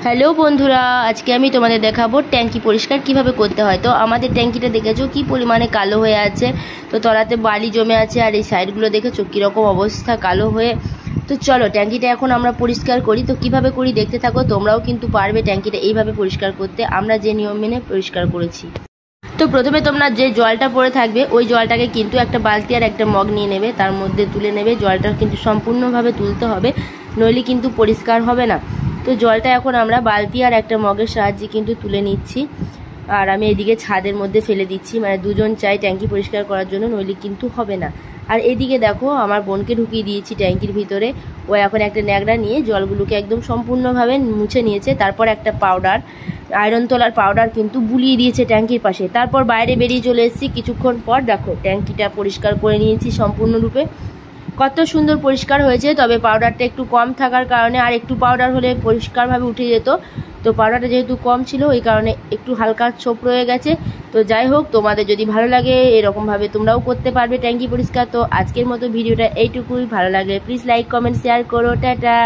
Hello বন্ধুরা, আজকে আমি তোমাদের দেখাবো ট্যাঙ্কি পরিষ্কার কিভাবে করতে হয়। তো আমাদের ট্যাঙ্কিটা দেখেছো কি পরিমাণে কালো হয়ে আছে, তো তলাতে বালি জমে আছে, আর এই সাইডগুলো দেখেছো কীরকম অবস্থা কালো হয়ে। তো চলো ট্যাঙ্কিটা এখন আমরা পরিষ্কার করি। তো কিভাবে করি দেখতে থাকো, তোমরাও কিন্তু পারবে ট্যাঙ্কিটা এইভাবে পরিষ্কার করতে, আমরা যে নিয়ম মেনে পরিষ্কার করেছি। তো প্রথমে তোমরা যে জলটা পড়ে থাকবে ওই জলটাকে কিন্তু একটা বালতি আর একটা মগ নিয়ে নেবে, তার মধ্যে তুলে নেবে। জলটা কিন্তু সম্পূর্ণভাবে তুলতে হবে, নইলে কিন্তু পরিষ্কার হবে না। তো জলটা এখন আমরা বালতি আর একটা মগের সাহায্যে কিন্তু তুলে নিচ্ছি, আর আমি এদিকে ছাদের মধ্যে ফেলে দিচ্ছি, মানে দুজন চাই ট্যাঙ্কি পরিষ্কার করার জন্য, নইলে কিন্তু হবে না। আর এদিকে দেখো আমার বোনকে ঢুকিয়ে দিয়েছি ট্যাঙ্কির ভিতরে। ও এখন একটা ন্যাকড়া নিয়ে জলগুলোকে একদম সম্পূর্ণভাবে মুছে নিয়েছে। তারপর একটা পাউডার, আয়রন তোলার পাউডার কিন্তু বুলিয়ে দিয়েছে ট্যাঙ্কির পাশে। তারপর বাইরে বেরিয়ে চলে এসেছি। কিছুক্ষণ পর দেখো ট্যাঙ্কিটা পরিষ্কার করে নিয়েছি সম্পূর্ণরূপে। কত সুন্দর পরিষ্কার হয়েছে, তবে পাউডারটা একটু কম থাকার কারণে, আর একটু পাউডার হলে পরিষ্কারভাবে উঠে যেত, তো পাউডারটা যেহেতু কম ছিল ওই কারণে একটু হালকা ছোপ রয়ে গেছে। তো যাই হোক, তোমাদের যদি ভালো লাগে এরকমভাবে তোমরাও করতে পারবে ট্যাঙ্কি পরিষ্কার। তো আজকের মতো ভিডিওটা এইটুকুই। ভালো লাগলে প্লিজ লাইক কমেন্ট শেয়ার করো। টাটা।